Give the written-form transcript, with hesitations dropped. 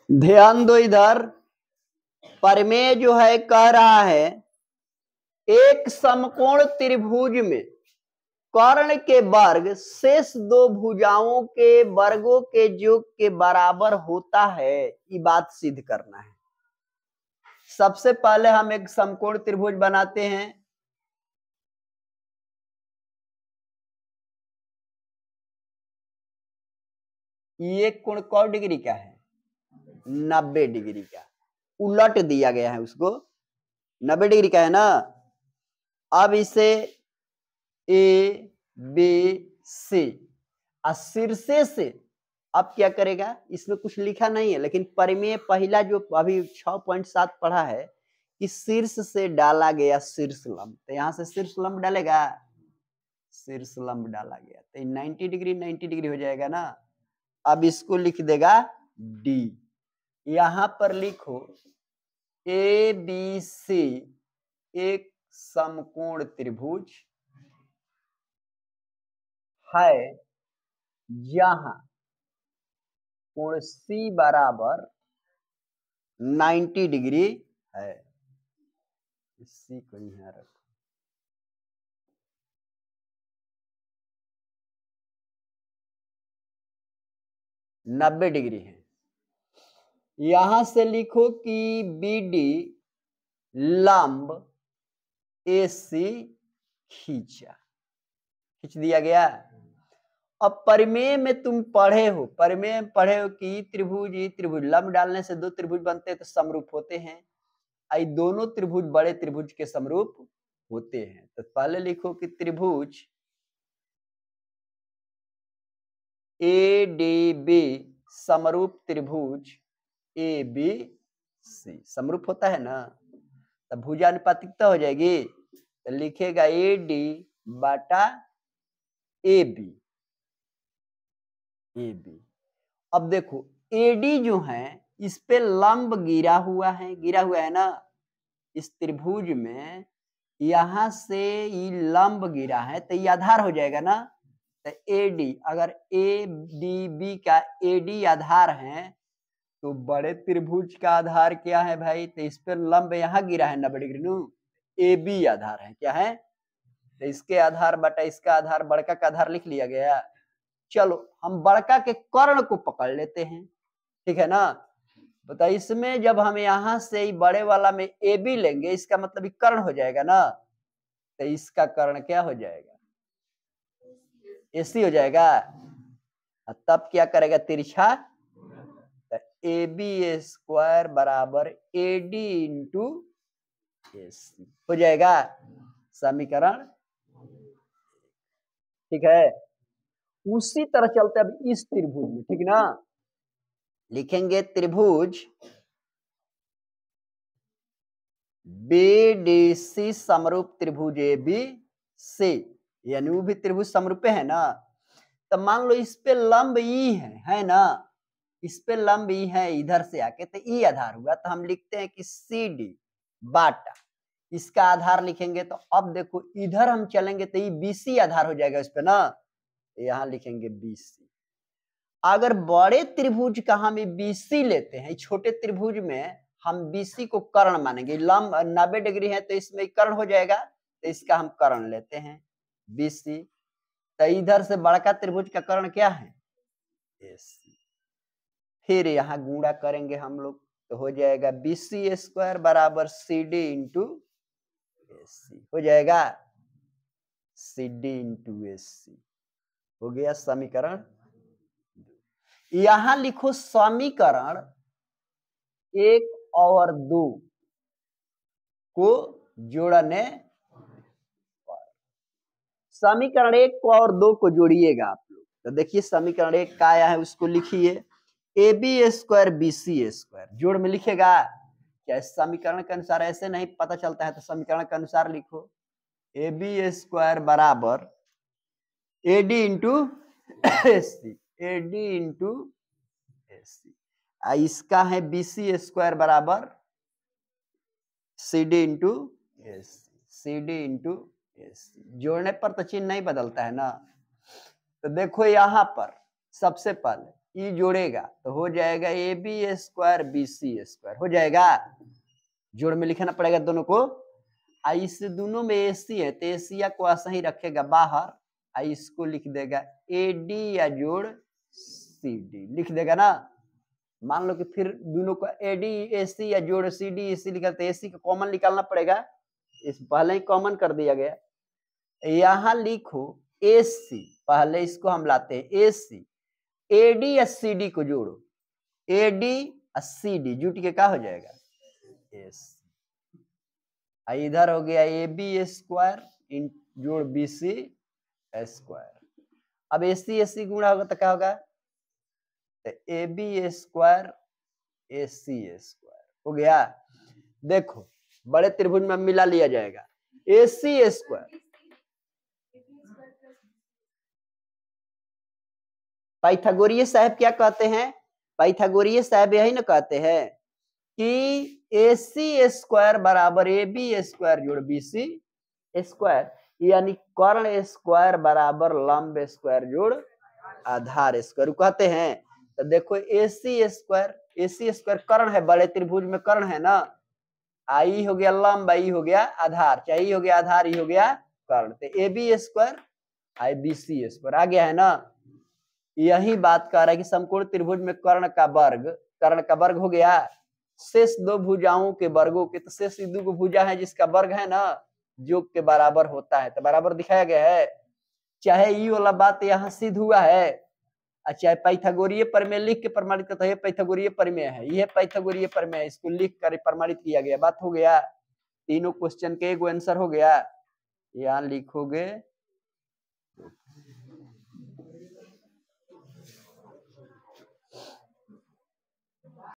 ध्यान दो इधर, प्रमेय जो है कह रहा है एक समकोण त्रिभुज में कर्ण के वर्ग शेष दो भुजाओं के वर्गों के योग के बराबर होता है, ये बात सिद्ध करना है। सबसे पहले हम एक समकोण त्रिभुज बनाते हैं। ये कोण कौ डिग्री का है? 90 डिग्री का। उलट दिया गया है उसको, 90 डिग्री का है ना। अब इसे ए बी सी शीर्षे से अब क्या करेगा, इसमें कुछ लिखा नहीं है लेकिन प्रमेय पहला जो अभी 6.7 पढ़ा है कि शीर्ष से डाला गया शीर्ष लंब, तो यहां से शीर्ष लंब डालेगा, शीर्ष लंब डाला गया तो 90 डिग्री हो जाएगा ना। अब इसको लिख देगा डी। यहां पर लिखो ए बी सी एक समकोण त्रिभुज है जहां कोण सी बराबर 90 डिग्री है। सी को यहां रखो। नब्बे डिग्री है। यहां से लिखो कि बी डी लंब ए सी खींच दिया गया। अब प्रमेय में तुम पढ़े हो, प्रमेय में पढ़े हो कि त्रिभुज लंब डालने से दो त्रिभुज बनते हैं तो समरूप होते हैं। आई दोनों त्रिभुज बड़े त्रिभुज के समरूप होते हैं। तो पहले लिखो कि त्रिभुज ए डी बी समरूप त्रिभुज ए बी सी समरूप होता है ना, तो भुजानुपातिकता हो जाएगी। तो लिखेगा ए डी बटा ए बी। अब देखो एडी जो है इस पे लंब गिरा हुआ है ना, इस त्रिभुज में यहां से ये लंब गिरा है तो ये आधार हो जाएगा ना। तो एडी अगर ए डी बी का एडी आधार है तो बड़े त्रिभुज का आधार क्या है भाई, तो इस पे लंब यहां गिरा है 90 डिग्री नु, ए बी आधार है, क्या है, तो इसके आधार बटा इसका आधार, बड़का का आधार लिख लिया गया। चलो हम बड़का के कर्ण को पकड़ लेते हैं, ठीक है ना। बता इसमें जब हम यहां से बड़े वाला में ए बी लेंगे इसका मतलब कर्ण हो जाएगा ना, तो इसका कर्ण क्या हो जाएगा, एसी हो जाएगा। तब क्या करेगा तिरछा, ए बी स्क्वायर बराबर ए डी इंटू एसी हो जाएगा समीकरण, ठीक है। उसी तरह चलते अब इस त्रिभुज में, ठीक ना, लिखेंगे त्रिभुज बीडीसी समरूप त्रिभुज ए बी सी, यानी वो भी त्रिभुज समरूप है ना। तो मान लो इस पे लंब ई है ना, इस पे लंब ई है इधर से आके, तो ई आधार हुआ, तो हम लिखते हैं कि सी डी बाटा इसका आधार लिखेंगे। तो अब देखो इधर हम चलेंगे तो ये बीसी आधार हो जाएगा इस पे ना, यहां लिखेंगे बीसी। अगर बड़े त्रिभुज का हम बीसी लेते हैं, छोटे त्रिभुज में हम बीसी को कर्ण मानेंगे, लंब 90 डिग्री है तो इसमें कर्ण हो जाएगा, तो इसका हम कर्ण लेते हैं बीसी। तो इधर से बड़का त्रिभुज का कर्ण क्या है, एसी। फिर यहाँ गुणा करेंगे हम लोग तो हो जाएगा बीसी स्क्वायर बराबर सी डी इंटू एसी हो जाएगा, सी डी इंटू एसी हो गया समीकरण। यहां लिखो समीकरण 1 और 2 को जोड़ने पर, समीकरण 1 और 2 को जोड़िएगा आप लोग। तो देखिए समीकरण 1 का आया है उसको लिखिए A B square B C square, जोड़ में लिखेगा क्या, समीकरण के अनुसार ऐसे नहीं पता चलता है तो समीकरण के अनुसार लिखो ए बी स्क्वायर बराबर A D into AC, A D into AC. इसका है बीसी स्क्वायर बराबर C D into AC, C D into AC. जोड़ने पर तो चिन्ह नहीं बदलता है ना। तो देखो यहां पर सबसे पहले ई जोड़ेगा तो हो जाएगा A B square B C square, हो जाएगा। जोड़ में लिखना पड़ेगा दोनों को। इस दोनों में एसी है तो एसिया को ऐसा ही रखेगा बाहर, इसको लिख देगा ए डी या जोड़ सी डी लिख देगा ना। मान लो कि फिर दोनों को ए डी ए सी या जोड़ सी डी एसी निकलते, एसी का कॉमन निकालना पड़ेगा, इस पहले ही कॉमन कर दिया गया। यहां लिखो ए सी, पहले इसको हम लाते हैं ए सी, ए डी या सी डी को जोड़ो, ए डी और सी डी जुट के क्या हो जाएगा एस। इधर हो गया ए बी स्क्वायर इन जोड़ बी सी स्क्वायर। अब ए सी गुणा होगा तो क्या होगा, तो A B square A C square हो गया। देखो बड़े त्रिभुज में मिला लिया जाएगा ए सी स्क्वायर, पाइथागोरियस साहब क्या कहते हैं, पाइथागोरियस साहब यही ना कहते हैं कि ए सी स्क्वायर बराबर ए बी स्क्वायर जोड़ बी सी स्क्वायर, यानी कर्ण स्क्वायर बराबर लंब स्क्वायर जोड़ आधार स्क्वायर कहते हैं। तो देखो ए सी स्क्वायर कर्ण है, बड़े त्रिभुज में कर्ण है ना, आई हो गया लंब, आई हो गया आधार, चाहे ई हो गया आधार, ई हो गया कर्ण, तो ए बी स्क्वायर आई बी सी स्क्वायर आ गया है ना। यही बात कर रहा है कि समकोण त्रिभुज में कर्ण का वर्ग हो गया, शेष दो भुजाओं के वर्गों के, तो शेष दो भुजा है जिसका वर्ग है ना योग के बराबर होता है, तो बराबर दिखाया गया है। चाहे ये वाला बात यहाँ सिद्ध हुआ है, चाहे पाइथागोरीय प्रमेय लिख के प्रमाणित करता है, पाइथागोरीय प्रमेय है, यह पाइथागोरीय प्रमेय, इसको लिख कर प्रमाणित किया गया, बात हो गया। तीनों क्वेश्चन के एक आंसर हो गया। यहाँ लिखोगे